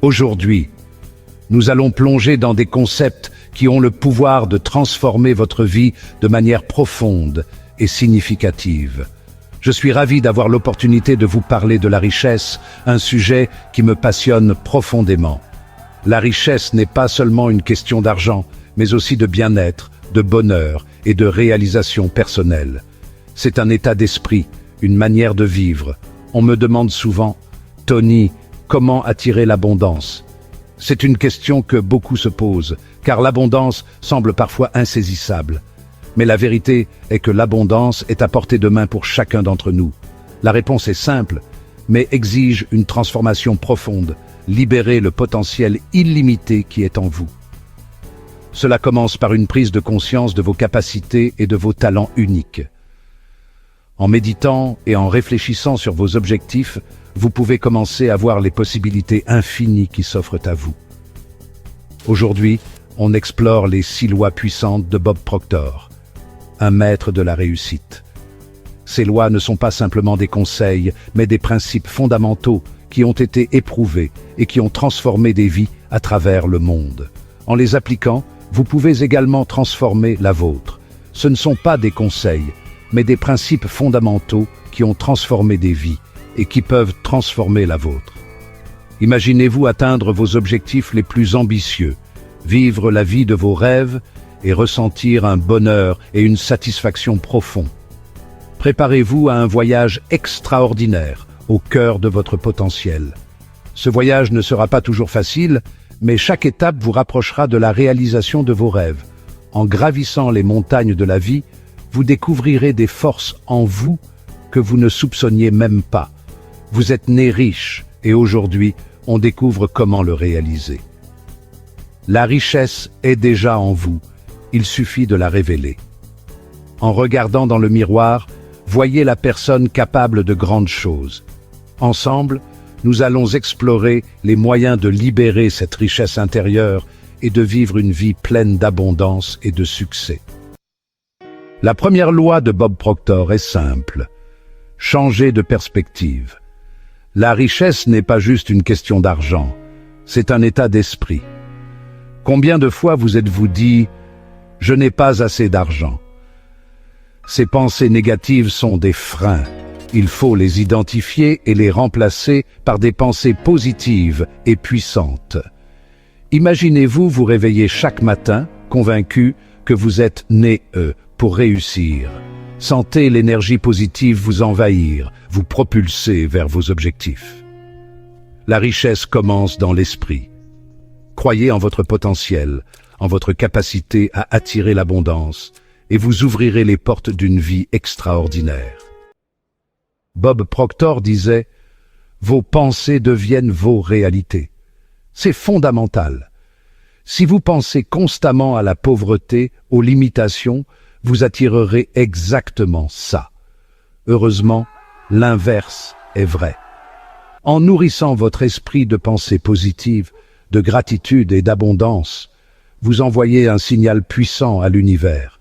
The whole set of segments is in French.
Aujourd'hui, nous allons plonger dans des concepts qui ont le pouvoir de transformer votre vie de manière profonde et significative. Je suis ravi d'avoir l'opportunité de vous parler de la richesse, un sujet qui me passionne profondément. La richesse n'est pas seulement une question d'argent, mais aussi de bien-être, de bonheur et de réalisation personnelle. C'est un état d'esprit, une manière de vivre. On me demande souvent, « Tony, comment attirer l'abondance ?» C'est une question que beaucoup se posent, car l'abondance semble parfois insaisissable. Mais la vérité est que l'abondance est à portée de main pour chacun d'entre nous. La réponse est simple, mais exige une transformation profonde, libérer le potentiel illimité qui est en vous. Cela commence par une prise de conscience de vos capacités et de vos talents uniques. En méditant et en réfléchissant sur vos objectifs, vous pouvez commencer à voir les possibilités infinies qui s'offrent à vous. Aujourd'hui, on explore les 6 lois puissantes de Bob Proctor, un maître de la réussite. Ces lois ne sont pas simplement des conseils, mais des principes fondamentaux qui ont été éprouvés et qui ont transformé des vies à travers le monde. En les appliquant, vous pouvez également transformer la vôtre. Ce ne sont pas des conseils, mais des principes fondamentaux qui ont transformé des vies et qui peuvent transformer la vôtre. Imaginez-vous atteindre vos objectifs les plus ambitieux, vivre la vie de vos rêves et ressentir un bonheur et une satisfaction profonds. Préparez-vous à un voyage extraordinaire au cœur de votre potentiel. Ce voyage ne sera pas toujours facile, mais chaque étape vous rapprochera de la réalisation de vos rêves. En gravissant les montagnes de la vie, vous découvrirez des forces en vous que vous ne soupçonniez même pas. Vous êtes né riche et aujourd'hui, on découvre comment le réaliser. La richesse est déjà en vous. Il suffit de la révéler. En regardant dans le miroir, voyez la personne capable de grandes choses. Ensemble, nous allons explorer les moyens de libérer cette richesse intérieure et de vivre une vie pleine d'abondance et de succès. La première loi de Bob Proctor est simple. Changer de perspective. La richesse n'est pas juste une question d'argent, c'est un état d'esprit. Combien de fois vous êtes-vous dit « Je n'ai pas assez d'argent ». Ces pensées négatives sont des freins. Il faut les identifier et les remplacer par des pensées positives et puissantes. Imaginez-vous vous réveiller chaque matin, convaincu que vous êtes né pour réussir. Sentez l'énergie positive vous envahir, vous propulser vers vos objectifs. La richesse commence dans l'esprit. Croyez en votre potentiel, en votre capacité à attirer l'abondance, et vous ouvrirez les portes d'une vie extraordinaire. Bob Proctor disait « Vos pensées deviennent vos réalités ». C'est fondamental. Si vous pensez constamment à la pauvreté, aux limitations, vous attirerez exactement ça. Heureusement, l'inverse est vrai. En nourrissant votre esprit de pensées positives, de gratitude et d'abondance, vous envoyez un signal puissant à l'univers.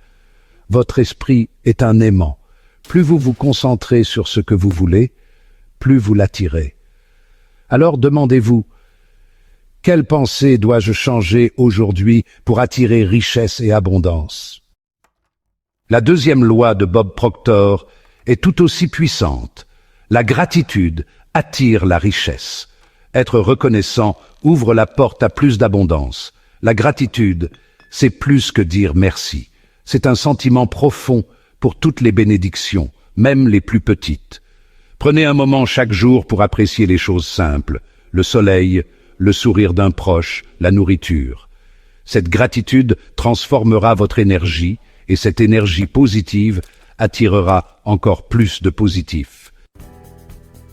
Votre esprit est un aimant. Plus vous vous concentrez sur ce que vous voulez, plus vous l'attirez. Alors demandez-vous, quelle pensée dois-je changer aujourd'hui pour attirer richesse et abondance? La deuxième loi de Bob Proctor est tout aussi puissante. La gratitude attire la richesse. Être reconnaissant ouvre la porte à plus d'abondance. La gratitude, c'est plus que dire merci. C'est un sentiment profond pour toutes les bénédictions, même les plus petites. Prenez un moment chaque jour pour apprécier les choses simples, le soleil, le sourire d'un proche, la nourriture. Cette gratitude transformera votre énergie et cette énergie positive attirera encore plus de positif.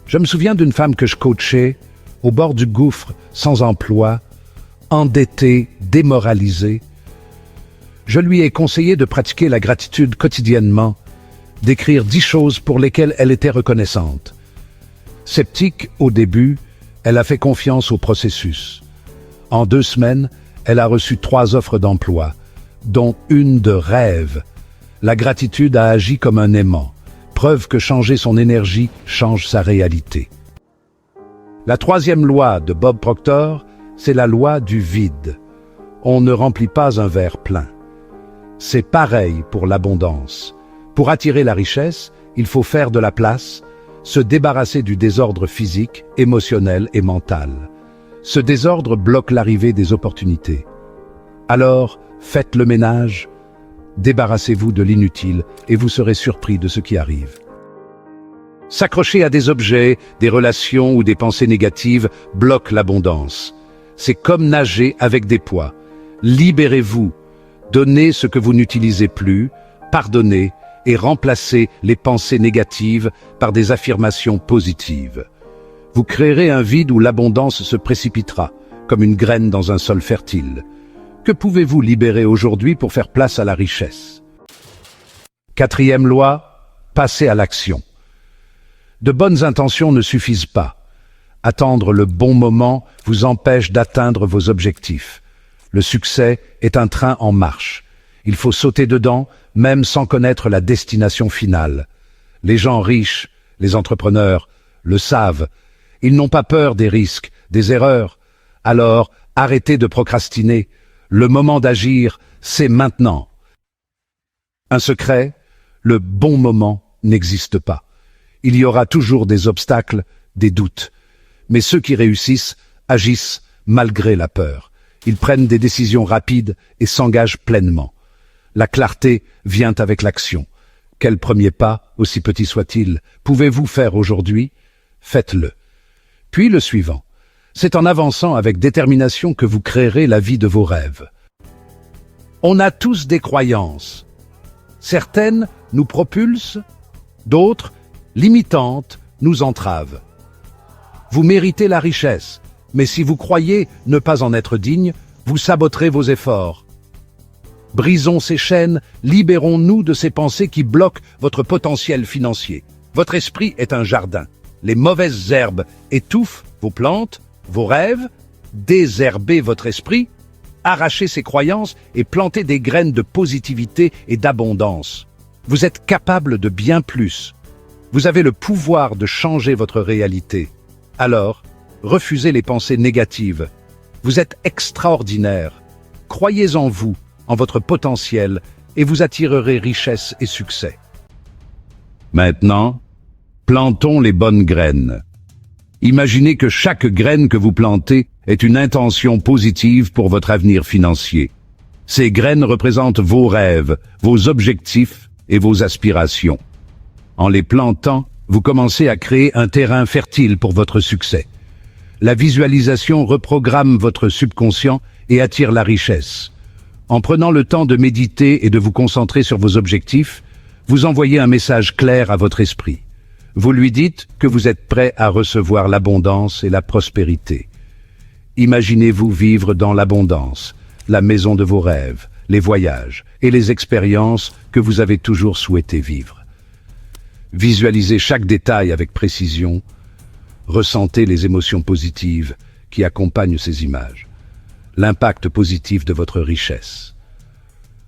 Je me souviens d'une femme que je coachais, au bord du gouffre, sans emploi, endettée, démoralisée. Je lui ai conseillé de pratiquer la gratitude quotidiennement, d'écrire 10 choses pour lesquelles elle était reconnaissante. Sceptique au début, elle a fait confiance au processus. En 2 semaines, elle a reçu 3 offres d'emploi, dont une de rêve. La gratitude a agi comme un aimant, preuve que changer son énergie change sa réalité. La troisième loi de Bob Proctor c'est la loi du vide. On ne remplit pas un verre plein. C'est pareil pour l'abondance. Pour attirer la richesse, il faut faire de la place, se débarrasser du désordre physique, émotionnel et mental. Ce désordre bloque l'arrivée des opportunités. Alors, faites le ménage, débarrassez-vous de l'inutile et vous serez surpris de ce qui arrive. S'accrocher à des objets, des relations ou des pensées négatives bloque l'abondance. C'est comme nager avec des poids. Libérez-vous, donnez ce que vous n'utilisez plus, pardonnez et remplacez les pensées négatives par des affirmations positives. Vous créerez un vide où l'abondance se précipitera, comme une graine dans un sol fertile. Que pouvez-vous libérer aujourd'hui pour faire place à la richesse? Quatrième loi, passez à l'action. De bonnes intentions ne suffisent pas. Attendre le bon moment vous empêche d'atteindre vos objectifs. Le succès est un train en marche. Il faut sauter dedans, même sans connaître la destination finale. Les gens riches, les entrepreneurs, le savent. Ils n'ont pas peur des risques, des erreurs. Alors, arrêtez de procrastiner. Le moment d'agir, c'est maintenant. Un secret, le bon moment n'existe pas. Il y aura toujours des obstacles, des doutes. Mais ceux qui réussissent agissent malgré la peur. Ils prennent des décisions rapides et s'engagent pleinement. La clarté vient avec l'action. Quel premier pas, aussi petit soit-il, pouvez-vous faire aujourd'hui? Faites-le. Puis le suivant. C'est en avançant avec détermination que vous créerez la vie de vos rêves. On a tous des croyances. Certaines nous propulsent, d'autres, limitantes, nous entravent. Vous méritez la richesse, mais si vous croyez ne pas en être digne, vous saboterez vos efforts. Brisons ces chaînes, libérons-nous de ces pensées qui bloquent votre potentiel financier. Votre esprit est un jardin. Les mauvaises herbes étouffent vos plantes, vos rêves. Désherbez votre esprit, arrachez ces croyances et plantez des graines de positivité et d'abondance. Vous êtes capable de bien plus. Vous avez le pouvoir de changer votre réalité. Alors, refusez les pensées négatives. Vous êtes extraordinaire. Croyez en vous, en votre potentiel, et vous attirerez richesse et succès. Maintenant, plantons les bonnes graines. Imaginez que chaque graine que vous plantez est une intention positive pour votre avenir financier. Ces graines représentent vos rêves, vos objectifs et vos aspirations. En les plantant, vous commencez à créer un terrain fertile pour votre succès. La visualisation reprogramme votre subconscient et attire la richesse. En prenant le temps de méditer et de vous concentrer sur vos objectifs, vous envoyez un message clair à votre esprit. Vous lui dites que vous êtes prêt à recevoir l'abondance et la prospérité. Imaginez-vous vivre dans l'abondance, la maison de vos rêves, les voyages et les expériences que vous avez toujours souhaité vivre. Visualisez chaque détail avec précision. Ressentez les émotions positives qui accompagnent ces images. L'impact positif de votre richesse.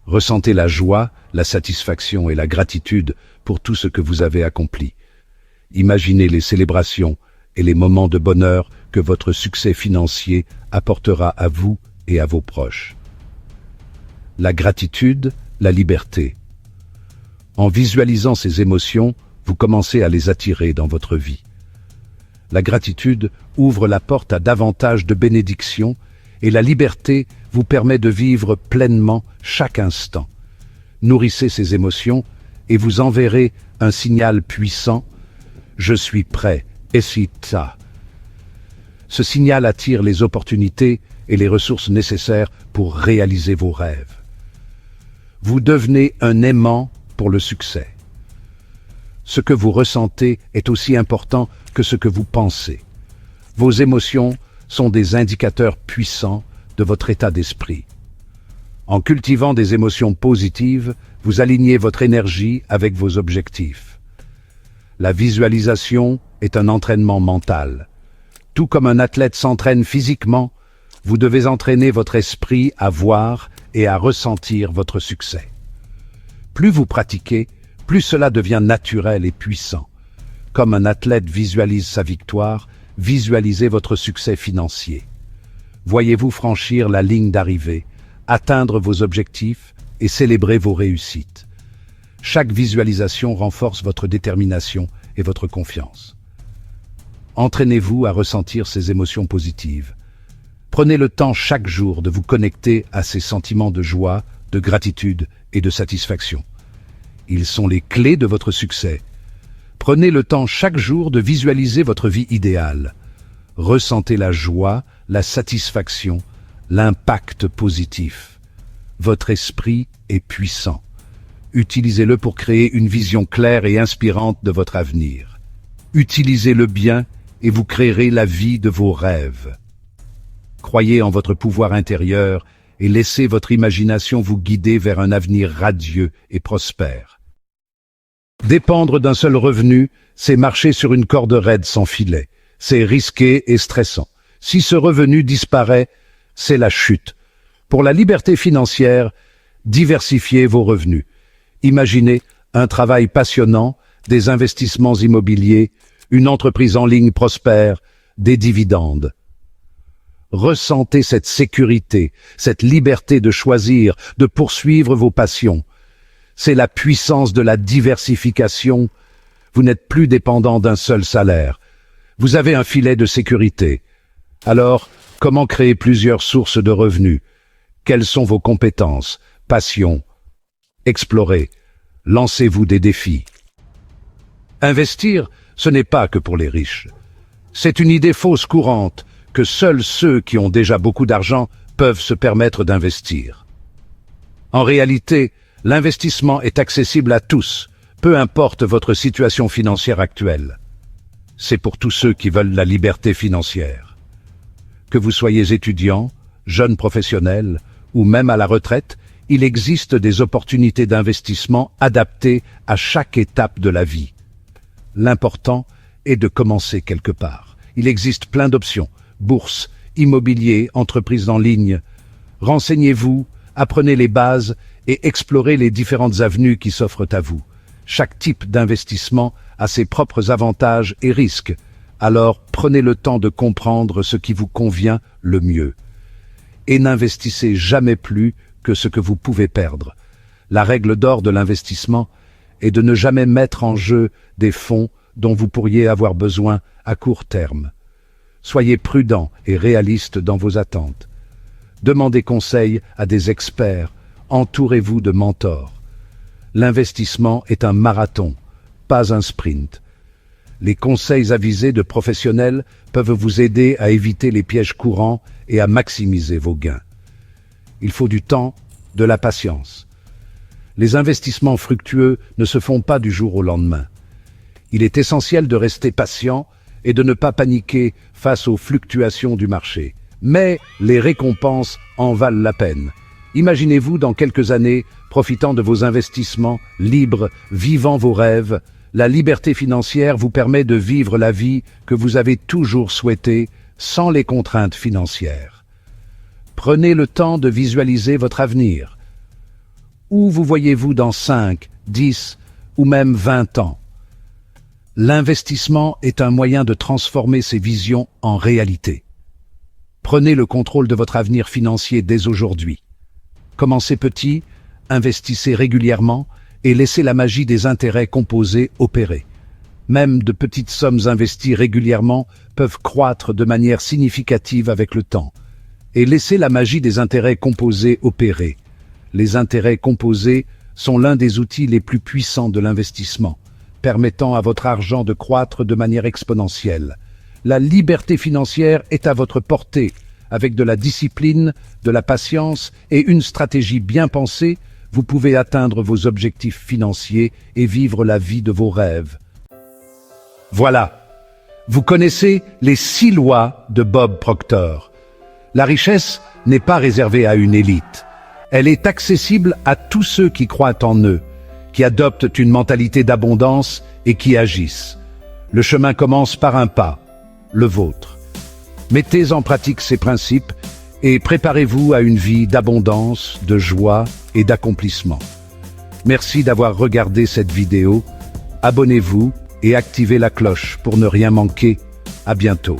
Ressentez la joie, la satisfaction et la gratitude pour tout ce que vous avez accompli. Imaginez les célébrations et les moments de bonheur que votre succès financier apportera à vous et à vos proches. La gratitude, la liberté. En visualisant ces émotions, vous commencez à les attirer dans votre vie. La gratitude ouvre la porte à davantage de bénédictions et la liberté vous permet de vivre pleinement chaque instant. Nourrissez ces émotions et vous enverrez un signal puissant « Je suis prêt, et c'est ça ». Ce signal attire les opportunités et les ressources nécessaires pour réaliser vos rêves. Vous devenez un aimant pour le succès. Ce que vous ressentez est aussi important que ce que vous pensez. Vos émotions sont des indicateurs puissants de votre état d'esprit. En cultivant des émotions positives, vous alignez votre énergie avec vos objectifs. La visualisation est un entraînement mental. Tout comme un athlète s'entraîne physiquement, vous devez entraîner votre esprit à voir et à ressentir votre succès. Plus vous pratiquez, plus cela devient naturel et puissant. Comme un athlète visualise sa victoire, visualisez votre succès financier. Voyez-vous franchir la ligne d'arrivée, atteindre vos objectifs et célébrer vos réussites. Chaque visualisation renforce votre détermination et votre confiance. Entraînez-vous à ressentir ces émotions positives. Prenez le temps chaque jour de vous connecter à ces sentiments de joie, de gratitude et de satisfaction. Ils sont les clés de votre succès. Prenez le temps chaque jour de visualiser votre vie idéale. Ressentez la joie, la satisfaction, l'impact positif. Votre esprit est puissant. Utilisez-le pour créer une vision claire et inspirante de votre avenir. Utilisez-le bien et vous créerez la vie de vos rêves. Croyez en votre pouvoir intérieur et laissez votre imagination vous guider vers un avenir radieux et prospère. Dépendre d'un seul revenu, c'est marcher sur une corde raide sans filet. C'est risqué et stressant. Si ce revenu disparaît, c'est la chute. Pour la liberté financière, diversifiez vos revenus. Imaginez un travail passionnant, des investissements immobiliers, une entreprise en ligne prospère, des dividendes. Ressentez cette sécurité, cette liberté de choisir, de poursuivre vos passions. C'est la puissance de la diversification. Vous n'êtes plus dépendant d'un seul salaire. Vous avez un filet de sécurité. Alors, comment créer plusieurs sources de revenus? Quelles sont vos compétences, passions? Explorez, lancez-vous des défis. Investir, ce n'est pas que pour les riches. C'est une idée fausse courante que seuls ceux qui ont déjà beaucoup d'argent peuvent se permettre d'investir. En réalité, l'investissement est accessible à tous, peu importe votre situation financière actuelle. C'est pour tous ceux qui veulent la liberté financière. Que vous soyez étudiant, jeune professionnel ou même à la retraite, il existe des opportunités d'investissement adaptées à chaque étape de la vie. L'important est de commencer quelque part. Il existe plein d'options. Bourse, immobilier, entreprise en ligne. Renseignez-vous, apprenez les bases et explorez les différentes avenues qui s'offrent à vous. Chaque type d'investissement a ses propres avantages et risques. Alors prenez le temps de comprendre ce qui vous convient le mieux. Et n'investissez jamais plus que ce que vous pouvez perdre. La règle d'or de l'investissement est de ne jamais mettre en jeu des fonds dont vous pourriez avoir besoin à court terme. Soyez prudent et réaliste dans vos attentes. Demandez conseil à des experts, entourez-vous de mentors. L'investissement est un marathon, pas un sprint. Les conseils avisés de professionnels peuvent vous aider à éviter les pièges courants et à maximiser vos gains. Il faut du temps, de la patience. Les investissements fructueux ne se font pas du jour au lendemain. Il est essentiel de rester patient et de ne pas paniquer face aux fluctuations du marché. Mais les récompenses en valent la peine. Imaginez-vous dans quelques années, profitant de vos investissements, libres, vivant vos rêves. La liberté financière vous permet de vivre la vie que vous avez toujours souhaitée, sans les contraintes financières. Prenez le temps de visualiser votre avenir. Où vous voyez-vous dans 5, 10 ou même 20 ans? L'investissement est un moyen de transformer ces visions en réalité. Prenez le contrôle de votre avenir financier dès aujourd'hui. Commencez petit, investissez régulièrement et laissez la magie des intérêts composés opérer. Même de petites sommes investies régulièrement peuvent croître de manière significative avec le temps. Et laissez la magie des intérêts composés opérer. Les intérêts composés sont l'un des outils les plus puissants de l'investissement, permettant à votre argent de croître de manière exponentielle. La liberté financière est à votre portée. Avec de la discipline, de la patience et une stratégie bien pensée, vous pouvez atteindre vos objectifs financiers et vivre la vie de vos rêves. Voilà, vous connaissez les 6 lois de Bob Proctor. La richesse n'est pas réservée à une élite. Elle est accessible à tous ceux qui croient en eux, qui adoptent une mentalité d'abondance et qui agissent. Le chemin commence par un pas, le vôtre. Mettez en pratique ces principes et préparez-vous à une vie d'abondance, de joie et d'accomplissement. Merci d'avoir regardé cette vidéo. Abonnez-vous et activez la cloche pour ne rien manquer. À bientôt.